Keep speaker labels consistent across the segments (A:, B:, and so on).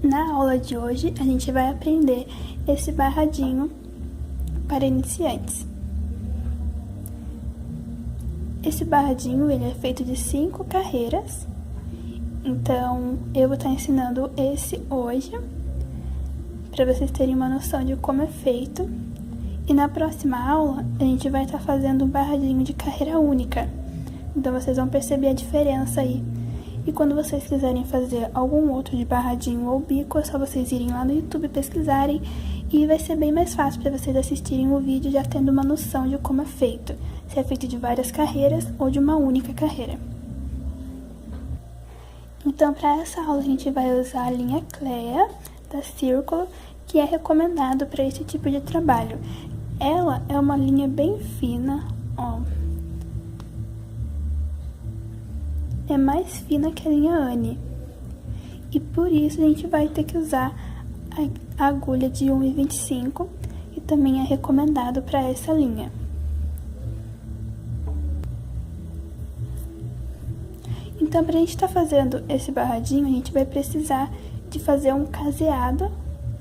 A: Na aula de hoje, a gente vai aprender esse barradinho para iniciantes. Esse barradinho ele é feito de 5 carreiras, então eu vou estar ensinando esse hoje, para vocês terem uma noção de como é feito. E na próxima aula, a gente vai estar fazendo um barradinho de carreira única, então vocês vão perceber a diferença aí. E quando vocês quiserem fazer algum outro de barradinho ou bico, é só vocês irem lá no YouTube pesquisarem e vai ser bem mais fácil para vocês assistirem o vídeo já tendo uma noção de como é feito. Se é feito de várias carreiras ou de uma única carreira. Então, para essa aula a gente vai usar a linha Clea da Círculo, que é recomendado para esse tipo de trabalho. Ela é uma linha bem fina, ó. É mais fina que a linha Anne. E por isso a gente vai ter que usar a agulha de 1,25, que também é recomendado para essa linha. Então, para a gente estar fazendo esse barradinho, a gente vai precisar de fazer um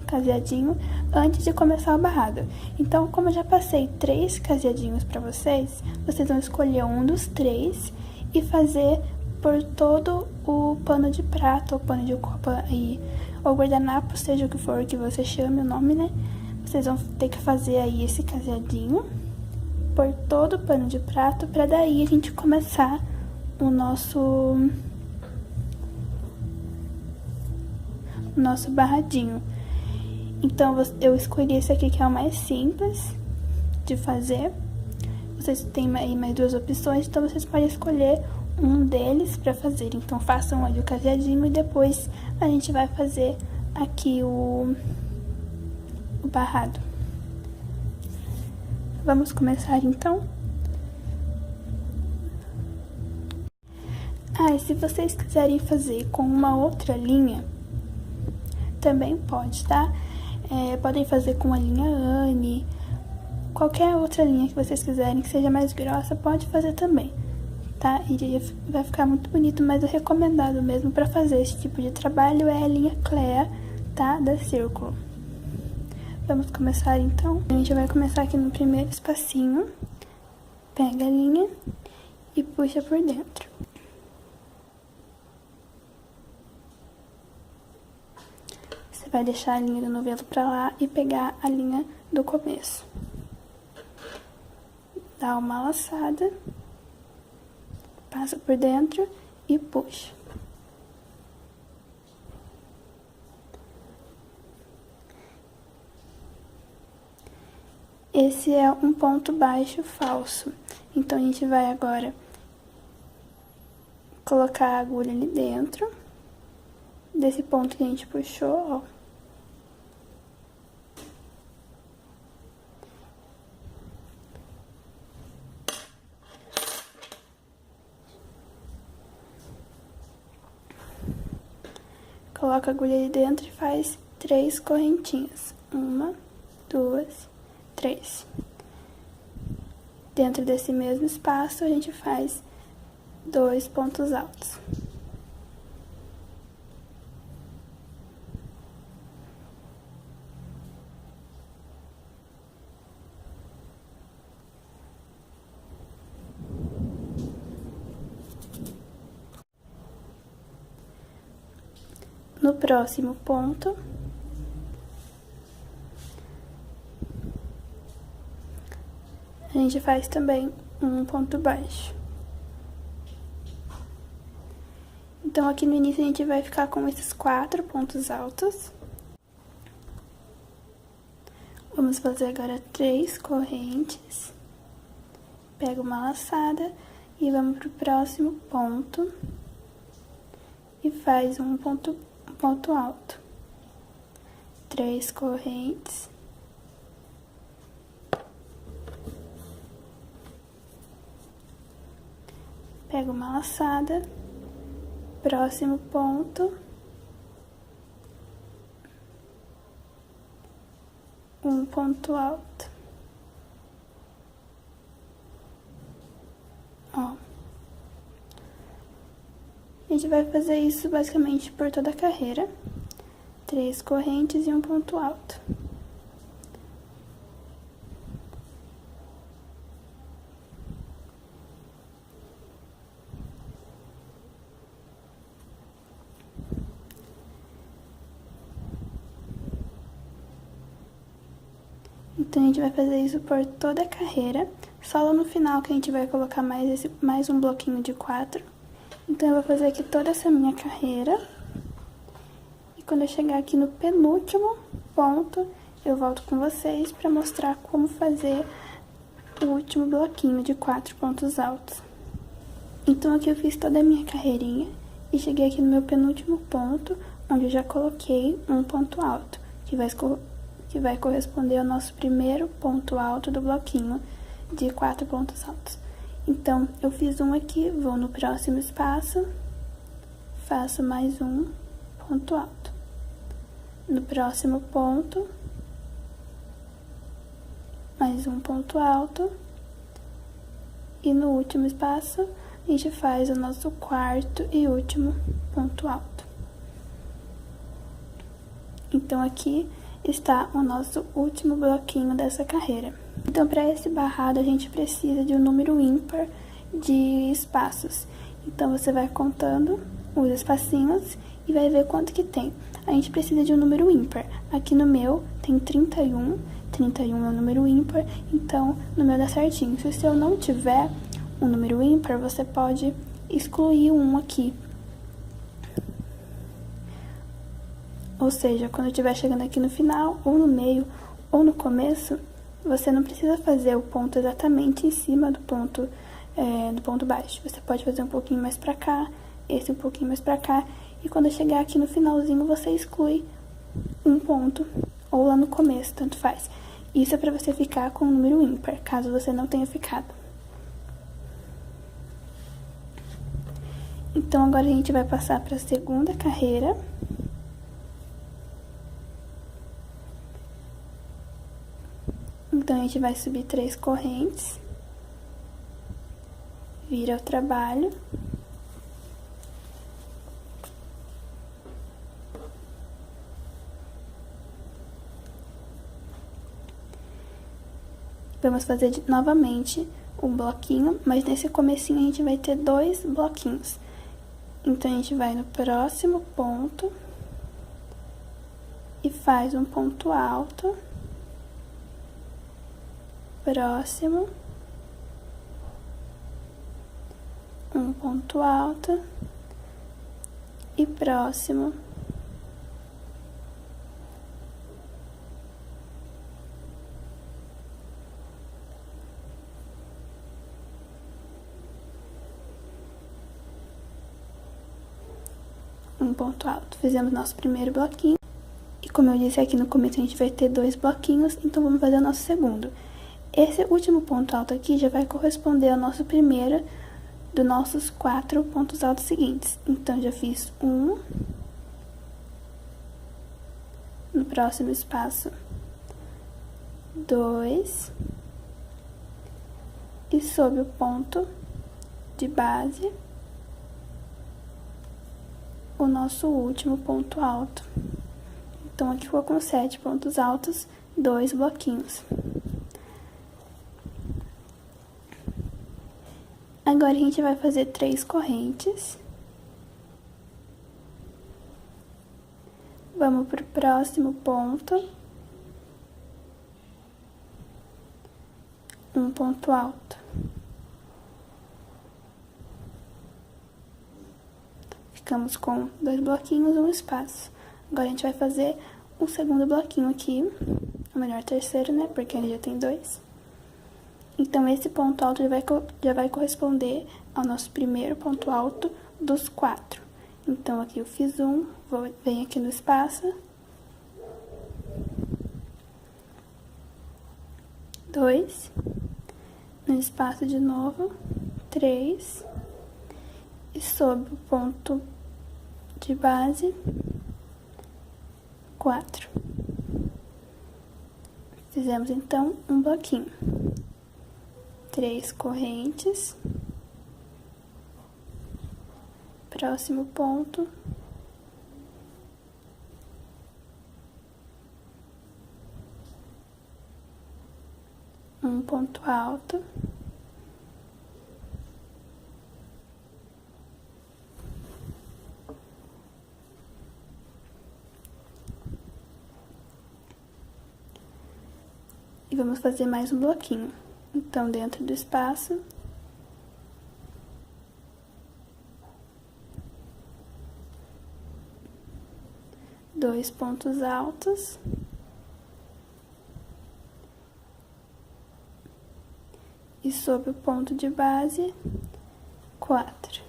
A: caseadinho, antes de começar o barrado. Então, como eu já passei 3 caseadinhos para vocês, vocês vão escolher um dos 3 e fazer por todo o pano de prato, ou pano de copa aí, ou guardanapo, seja o que for que você chame o nome, né? Vocês vão ter que fazer aí esse caseadinho por todo o pano de prato, pra daí a gente começar o nosso barradinho. Então, eu escolhi esse aqui que é o mais simples de fazer. Vocês têm aí mais 2 opções, então vocês podem escolher um deles para fazer. Então, façam aí o caseadinho e depois a gente vai fazer aqui o barrado. Vamos começar então? E se vocês quiserem fazer com uma outra linha, também pode, tá? Podem fazer com a linha Anne, qualquer outra linha que vocês quiserem que seja mais grossa, pode fazer também. Tá? E vai ficar muito bonito, mas o recomendado mesmo para fazer esse tipo de trabalho é a linha Clea, tá? Da Círculo. Vamos começar então? A gente vai começar aqui no primeiro espacinho. Pega a linha e puxa por dentro. Você vai deixar a linha do novelo pra lá e pegar a linha do começo. Dá uma laçada. Passa por dentro e puxa. Esse é um ponto baixo falso. Então, a gente vai agora colocar a agulha ali dentro desse ponto que a gente puxou, ó. Coloca a agulha ali dentro e faz 3 correntinhas. 1, 2, 3. Dentro desse mesmo espaço, a gente faz 2 pontos altos. No próximo ponto, a gente faz também um ponto baixo. Então, aqui no início a gente vai ficar com esses 4 pontos altos. Vamos fazer agora 3 correntes. Pega uma laçada e vamos pro próximo ponto. E faz um ponto alto. 3 correntes. Pega uma laçada. Próximo ponto. Um ponto alto. Ó. A gente vai fazer isso basicamente por toda a carreira. 3 correntes e um ponto alto. Então, a gente vai fazer isso por toda a carreira, só lá no final que a gente vai colocar mais um bloquinho de 4. Então, eu vou fazer aqui toda essa minha carreira. E quando eu chegar aqui no penúltimo ponto, eu volto com vocês para mostrar como fazer o último bloquinho de 4 pontos altos. Então, aqui eu fiz toda a minha carreirinha e cheguei aqui no meu penúltimo ponto, onde eu já coloquei um ponto alto, que vai corresponder ao nosso primeiro ponto alto do bloquinho de 4 pontos altos. Então, eu fiz um aqui, vou no próximo espaço, faço mais um ponto alto. No próximo ponto, mais um ponto alto. E no último espaço, a gente faz o nosso quarto e último ponto alto. Então, aqui está o nosso último bloquinho dessa carreira. Então, para esse barrado, a gente precisa de um número ímpar de espaços. Então, você vai contando os espacinhos e vai ver quanto que tem. A gente precisa de um número ímpar. Aqui no meu tem 31. 31 é um número ímpar, então no meu dá certinho. Se o seu não tiver um número ímpar, você pode excluir um aqui. Ou seja, quando estiver chegando aqui no final, ou no meio, ou no começo, você não precisa fazer o ponto exatamente em cima do ponto baixo. Você pode fazer um pouquinho mais pra cá, esse um pouquinho mais pra cá, e quando chegar aqui no finalzinho, você exclui um ponto, ou lá no começo, tanto faz. Isso é pra você ficar com um número ímpar, caso você não tenha ficado. Então, agora a gente vai passar pra segunda carreira. Então, a gente vai subir 3 correntes, vira o trabalho, vamos fazer novamente um bloquinho, mas nesse comecinho a gente vai ter 2 bloquinhos. Então, a gente vai no próximo ponto e faz um ponto alto. Próximo, um ponto alto e próximo. Um ponto alto. Fizemos nosso primeiro bloquinho. E como eu disse aqui no começo, a gente vai ter 2 bloquinhos, então vamos fazer o nosso segundo. Esse último ponto alto aqui já vai corresponder ao nosso primeiro dos nossos 4 pontos altos seguintes. Então, já fiz um. No próximo espaço, 2. E sob o ponto de base, o nosso último ponto alto. Então, aqui ficou com 7 pontos altos, 2 bloquinhos. Agora, a gente vai fazer 3 correntes. Vamos pro próximo ponto. Um ponto alto. Ficamos com 2 bloquinhos e um espaço. Agora, a gente vai fazer um segundo bloquinho aqui, ou melhor, terceiro, né, porque ele já tem 2. Então, esse ponto alto já vai corresponder ao nosso primeiro ponto alto dos 4. Então, aqui eu fiz um, venho aqui no espaço. 2. No espaço de novo, 3. E sob o ponto de base, 4. Fizemos, então, um bloquinho. 3 correntes. Próximo ponto. um ponto alto. E vamos fazer mais um bloquinho. Então, dentro do espaço, dois pontos altos. E sobre o ponto de base, 4.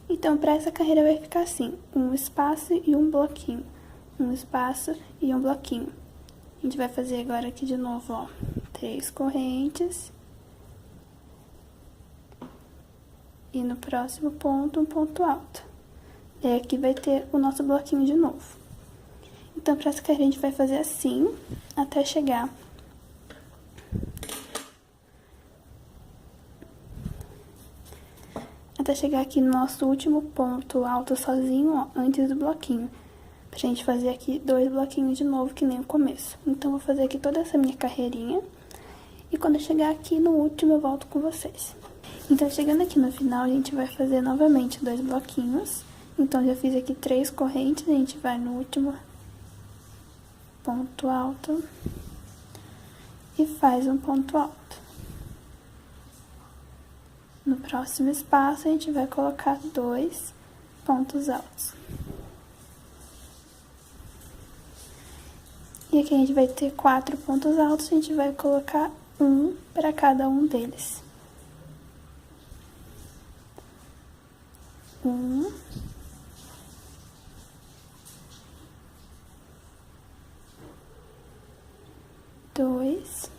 A: Então, para essa carreira vai ficar assim, um espaço e um bloquinho. Um espaço e um bloquinho. A gente vai fazer agora aqui de novo, ó, 3 correntes. E no próximo ponto, um ponto alto. E aqui vai ter o nosso bloquinho de novo. Então, para essa carreira a gente vai fazer assim, até chegar aqui no nosso último ponto alto sozinho, ó, antes do bloquinho. Pra gente fazer aqui 2 bloquinhos de novo, que nem o começo. Então, vou fazer aqui toda essa minha carreirinha. E quando eu chegar aqui no último, eu volto com vocês. Então, chegando aqui no final, a gente vai fazer novamente 2 bloquinhos. Então, já fiz aqui 3 correntes, a gente vai no último ponto alto e faz um ponto alto. No próximo espaço, a gente vai colocar 2 pontos altos. E aqui a gente vai ter 4 pontos altos, a gente vai colocar um para cada um deles. 1, 2,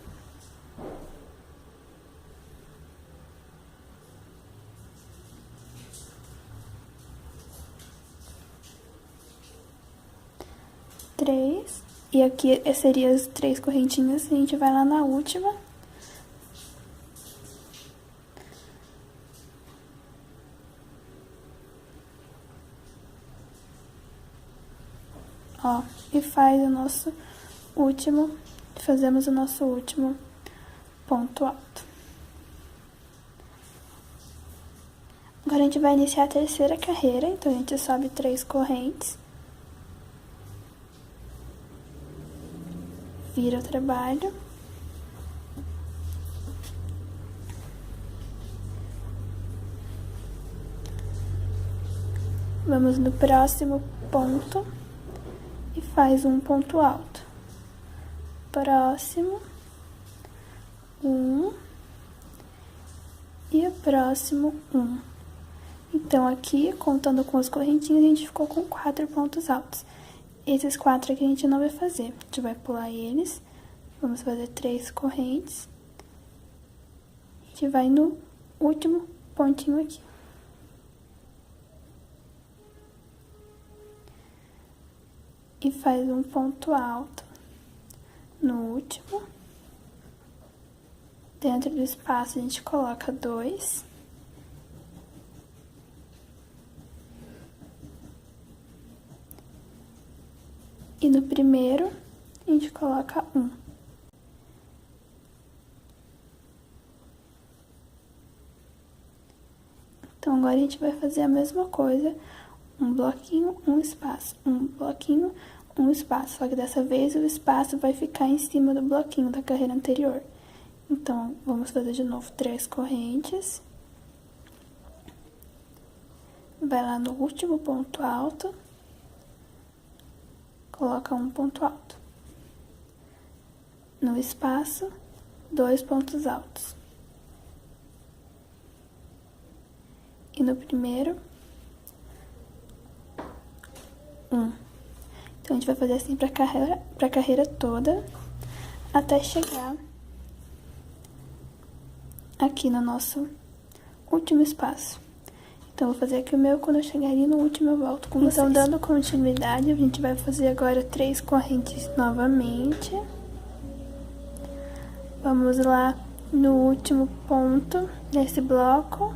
A: 3. E aqui seriam as 3 correntinhas, a gente vai lá na última. Ó, e faz o nosso último, fazemos o nosso último ponto alto. Agora a gente vai iniciar a terceira carreira, então a gente sobe 3 correntes. Vira o trabalho. Vamos no próximo ponto e faz um ponto alto. Próximo, 1 e o próximo 1. Então, aqui, contando com as correntinhas, a gente ficou com 4 pontos altos. Esses 4 aqui a gente não vai fazer, a gente vai pular eles, vamos fazer 3 correntes. A gente vai no último pontinho aqui. E faz um ponto alto no último. Dentro do espaço a gente coloca 2. E no primeiro, a gente coloca 1. Então, agora a gente vai fazer a mesma coisa, um bloquinho, um espaço, um bloquinho, um espaço. Só que dessa vez o espaço vai ficar em cima do bloquinho da carreira anterior. Então, vamos fazer de novo 3 correntes. Vai lá no último ponto alto. Coloca um ponto alto. No espaço, 2 pontos altos. E no primeiro, 1. Então, a gente vai fazer assim pra carreira toda, até chegar aqui no nosso último espaço. Então, eu vou fazer aqui o meu, quando eu chegar ali no último eu volto com vocês. Então, dando continuidade, a gente vai fazer agora 3 correntes novamente. Vamos lá no último ponto desse bloco.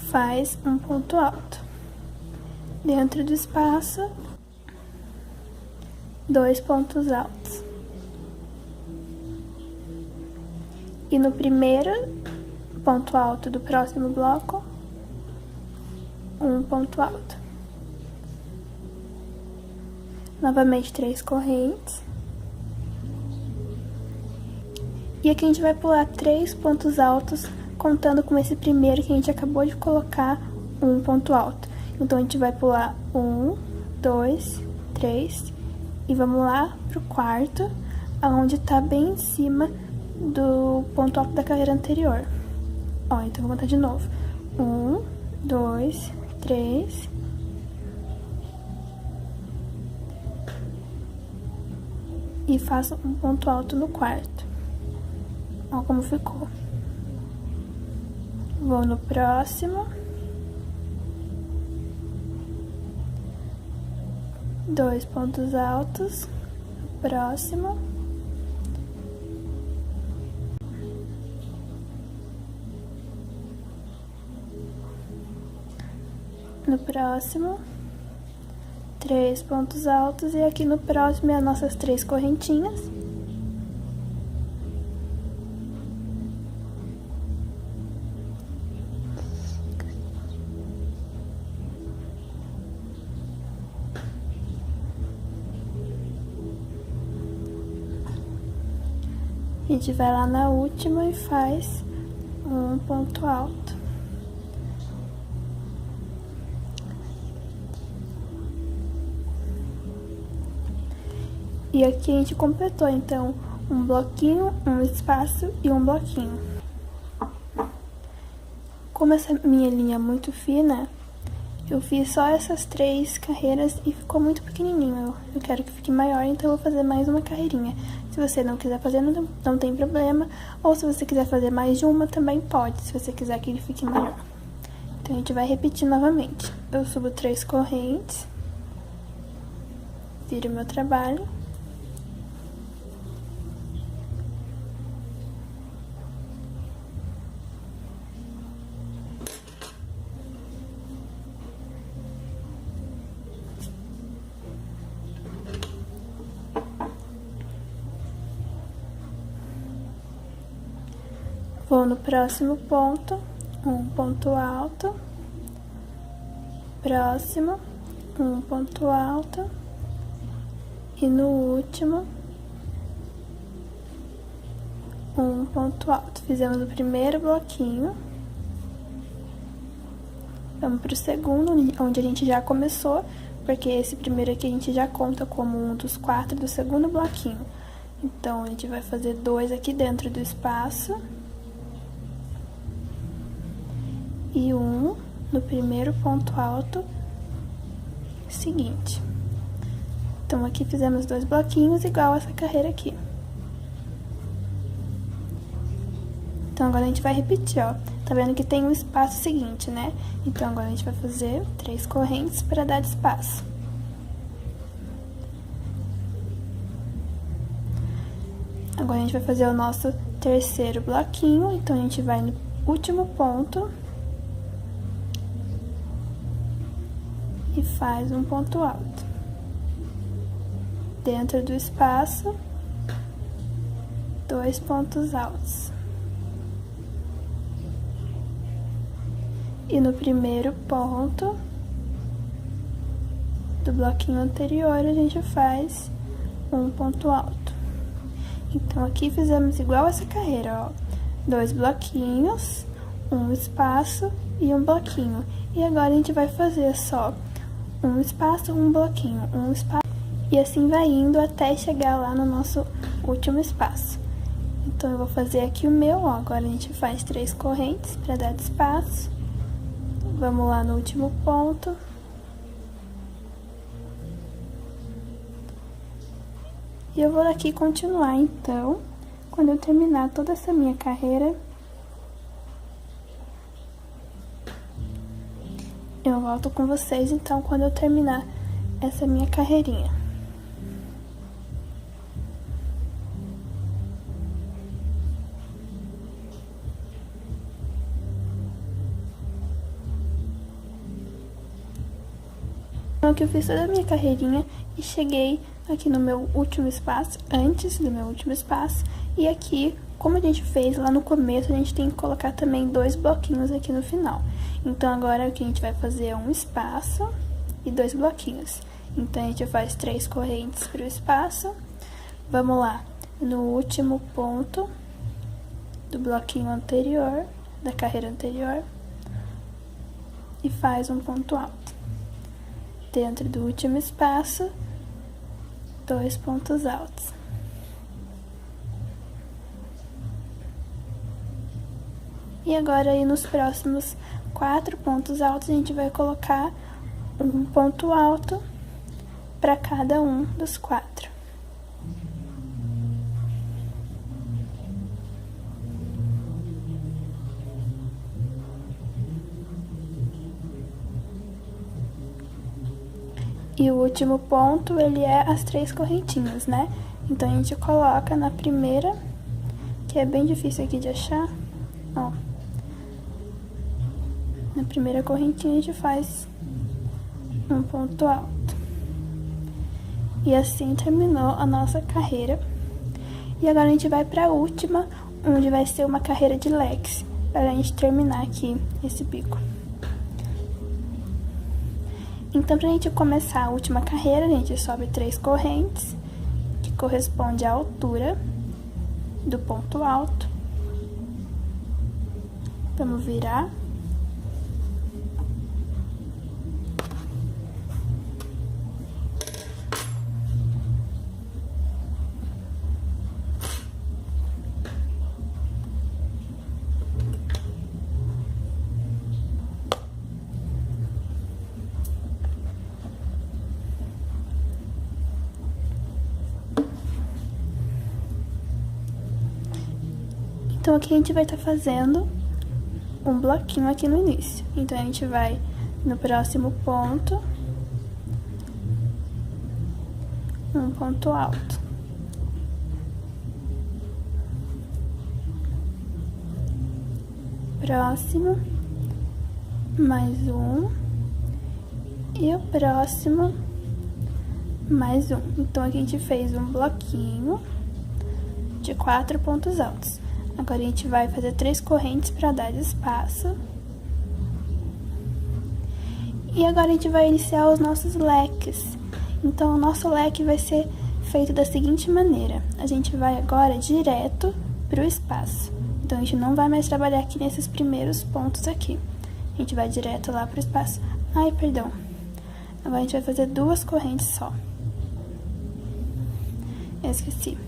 A: Faz um ponto alto. Dentro do espaço, 2 pontos altos. E no primeiro ponto alto do próximo bloco, um ponto alto. Novamente 3 correntes. E aqui a gente vai pular 3 pontos altos, contando com esse primeiro que a gente acabou de colocar um ponto alto. Então, a gente vai pular 1, 2, 3 e vamos lá pro quarto, aonde tá bem em cima do ponto alto da carreira anterior. Ó, então vou contar de novo. 1, 2, 3. E faço um ponto alto no quarto. Ó como ficou. Vou no próximo. 2 pontos altos. Próximo. No próximo. 3 pontos altos e aqui no próximo é as nossas 3 correntinhas. A gente vai lá na última e faz um ponto alto. E aqui a gente completou, então, um bloquinho, um espaço e um bloquinho. Como essa minha linha é muito fina, eu fiz só essas 3 carreiras e ficou muito pequenininho. Eu quero que fique maior, então eu vou fazer mais uma carreirinha. Se você não quiser fazer, não tem problema. Ou se você quiser fazer mais de uma, também pode, se você quiser que ele fique maior. Então, a gente vai repetir novamente. Eu subo 3 correntes, viro meu trabalho. Vou no próximo ponto, um ponto alto, próximo, um ponto alto, e no último, um ponto alto. Fizemos o primeiro bloquinho, vamos pro segundo, onde a gente já começou, porque esse primeiro aqui a gente já conta como um dos 4 do segundo bloquinho. Então, a gente vai fazer 2 aqui dentro do espaço. E 1 no primeiro ponto alto seguinte. Então, aqui fizemos 2 bloquinhos igual essa carreira aqui. Então, agora a gente vai repetir, ó. Tá vendo que tem um espaço seguinte, né? Então, agora a gente vai fazer 3 correntes para dar espaço. Agora, a gente vai fazer o nosso terceiro bloquinho. Então, a gente vai no último ponto e faz um ponto alto. Dentro do espaço, 2 pontos altos. E no primeiro ponto do bloquinho anterior, a gente faz um ponto alto. Então, aqui fizemos igual essa carreira, ó. 2 bloquinhos, um espaço e um bloquinho. E agora a gente vai fazer só um espaço, um bloquinho, um espaço, e assim vai indo até chegar lá no nosso último espaço. Então, eu vou fazer aqui o meu, ó, agora a gente faz 3 correntes para dar espaço. Vamos lá no último ponto. E eu vou aqui continuar, então, quando eu terminar toda essa minha carreira, eu volto com vocês, então, quando eu terminar essa minha carreirinha. Então, aqui eu fiz toda a minha carreirinha e cheguei aqui no meu último espaço, antes do meu último espaço, e aqui como a gente fez lá no começo, a gente tem que colocar também 2 bloquinhos aqui no final. Então, agora o que a gente vai fazer é um espaço e 2 bloquinhos. Então, a gente faz 3 correntes para o espaço. Vamos lá, no último ponto do bloquinho anterior, da carreira anterior, e faz um ponto alto. Dentro do último espaço, 2 pontos altos. E agora, aí nos próximos 4 pontos altos, a gente vai colocar um ponto alto para cada um dos 4. E o último ponto, ele é as 3 correntinhas, né? Então, a gente coloca na primeira, que é bem difícil aqui de achar, ó. Na primeira correntinha, a gente faz um ponto alto. E assim terminou a nossa carreira. E agora a gente vai para a última, onde vai ser uma carreira de leques, para a gente terminar aqui esse bico. Então, pra gente começar a última carreira, a gente sobe 3 correntes, que corresponde à altura do ponto alto. Vamos virar. Então, aqui a gente vai estar fazendo um bloquinho aqui no início. Então, a gente vai no próximo ponto, um ponto alto. Próximo, mais um. E o próximo, mais um. Então, aqui a gente fez um bloquinho de 4 pontos altos. Agora, a gente vai fazer 3 correntes para dar espaço. E agora, a gente vai iniciar os nossos leques. Então, o nosso leque vai ser feito da seguinte maneira. A gente vai agora direto para o espaço. Então, a gente não vai mais trabalhar aqui nesses primeiros pontos aqui. A gente vai direto lá para o espaço. Ai, perdão. Agora, a gente vai fazer 2 correntes só. Eu esqueci.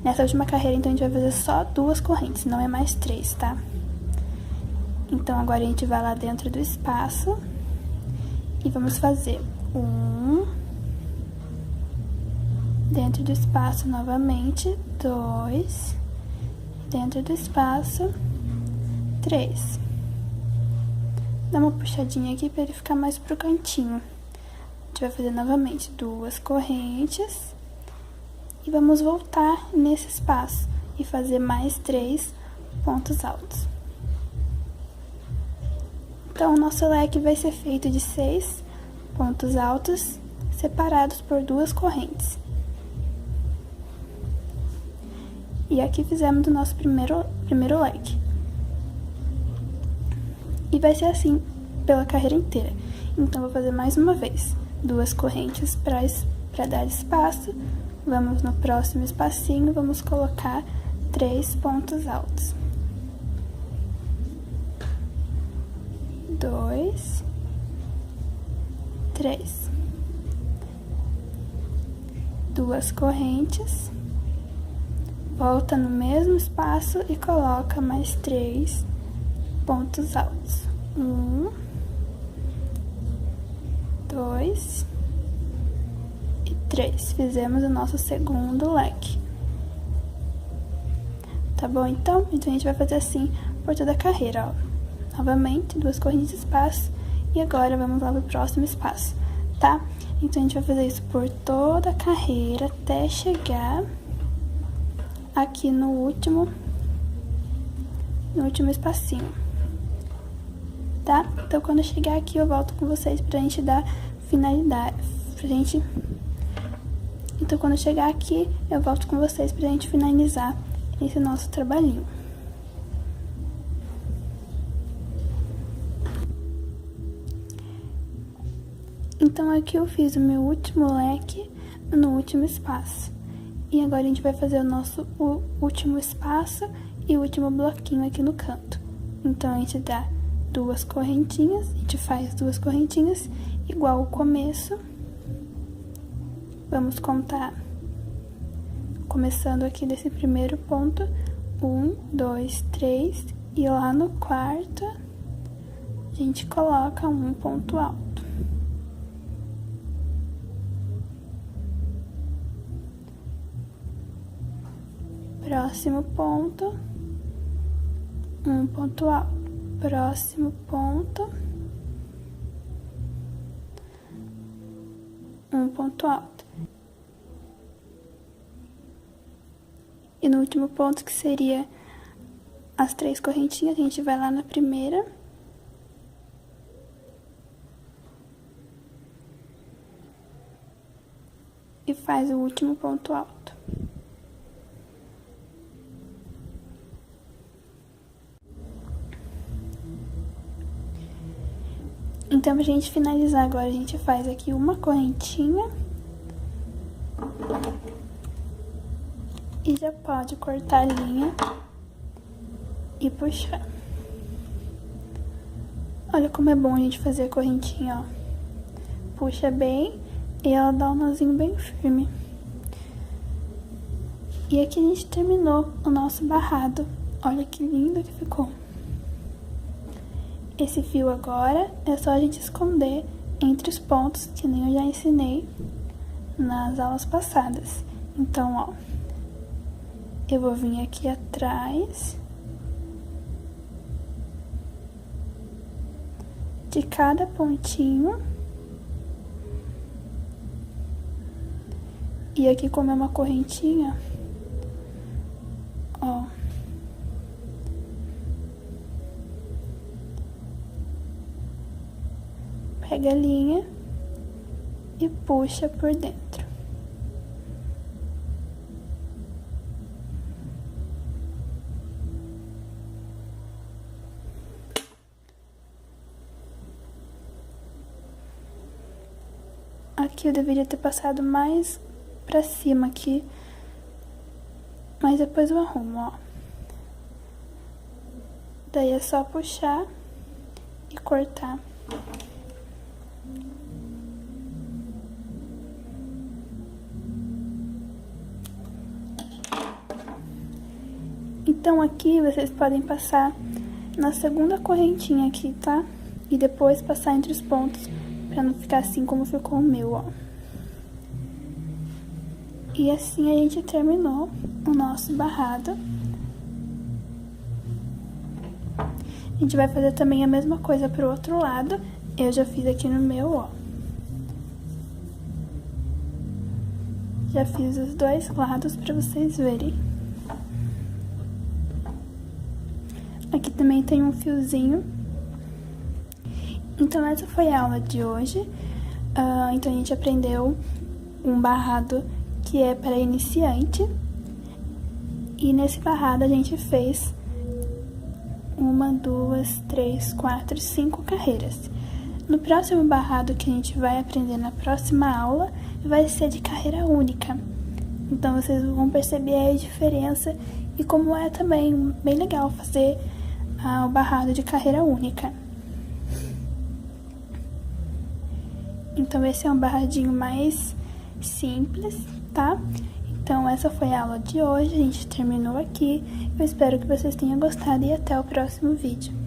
A: Nessa última carreira, então, a gente vai fazer só 2 correntes, não é mais 3, tá? Então, agora a gente vai lá dentro do espaço e vamos fazer 1, dentro do espaço novamente, 2, dentro do espaço, 3. Dá uma puxadinha aqui para ele ficar mais pro cantinho. A gente vai fazer novamente 2 correntes. E vamos voltar nesse espaço e fazer mais 3 pontos altos. Então, o nosso leque vai ser feito de 6 pontos altos separados por 2 correntes. E aqui fizemos o nosso primeiro leque. E vai ser assim pela carreira inteira. Então, vou fazer mais uma vez 2 correntes para dar espaço. Vamos no próximo espacinho, vamos colocar 3 pontos altos. 2, 3. 2 correntes. Volta no mesmo espaço e coloca mais 3 pontos altos. 1, 2 e 3. Fizemos o nosso segundo leque. Tá bom, então? Então, a gente vai fazer assim por toda a carreira, ó. Novamente, 2 correntes de espaço. E agora, vamos lá pro próximo espaço, tá? Então, a gente vai fazer isso por toda a carreira até chegar aqui no último espacinho, tá? Então, quando eu chegar aqui, eu volto com vocês pra gente dar finalidade, Então, quando eu chegar aqui, eu volto com vocês pra gente finalizar nesse nosso trabalhinho. Então aqui eu fiz o meu último leque no último espaço. E agora a gente vai fazer o nosso último espaço e o último bloquinho aqui no canto. Então a gente dá 2 correntinhas, a gente faz 2 correntinhas igual o começo. Vamos contar, começando aqui desse primeiro ponto, 1, 2, 3, e lá no quarto a gente coloca um ponto alto. Próximo ponto, um ponto alto. Próximo ponto, um ponto alto. E no último ponto, que seria as 3 correntinhas, a gente vai lá na primeira. E faz o último ponto alto. Então, pra gente finalizar agora, a gente faz aqui uma correntinha. E já pode cortar a linha e puxar. Olha como é bom a gente fazer a correntinha, ó. Puxa bem e ela dá um nozinho bem firme. E aqui a gente terminou o nosso barrado. Olha que lindo que ficou. Esse fio agora é só a gente esconder entre os pontos, que nem eu já ensinei nas aulas passadas. Então, ó, eu vou vir aqui atrás de cada pontinho. E aqui, como é uma correntinha, ó, pega a linha e puxa por dentro. Aqui eu deveria ter passado mais pra cima aqui, mas depois eu arrumo, ó. Daí é só puxar e cortar. Então aqui vocês podem passar na segunda correntinha aqui, tá? E depois passar entre os pontos, pra não ficar assim como ficou o meu, ó. E assim a gente terminou o nosso barrado. A gente vai fazer também a mesma coisa pro outro lado. Eu já fiz aqui no meu, ó. Já fiz os 2 lados pra vocês verem. Aqui também tem um fiozinho. Então essa foi a aula de hoje. Então a gente aprendeu um barrado que é para iniciante. E nesse barrado a gente fez 1, 2, 3, 4, 5 carreiras. No próximo barrado que a gente vai aprender na próxima aula, vai ser de carreira única. Então vocês vão perceber aí a diferença e como é também bem legal fazer o barrado de carreira única. Então esse é um barradinho mais simples, tá? Então essa foi a aula de hoje, a gente terminou aqui. Eu espero que vocês tenham gostado e até o próximo vídeo.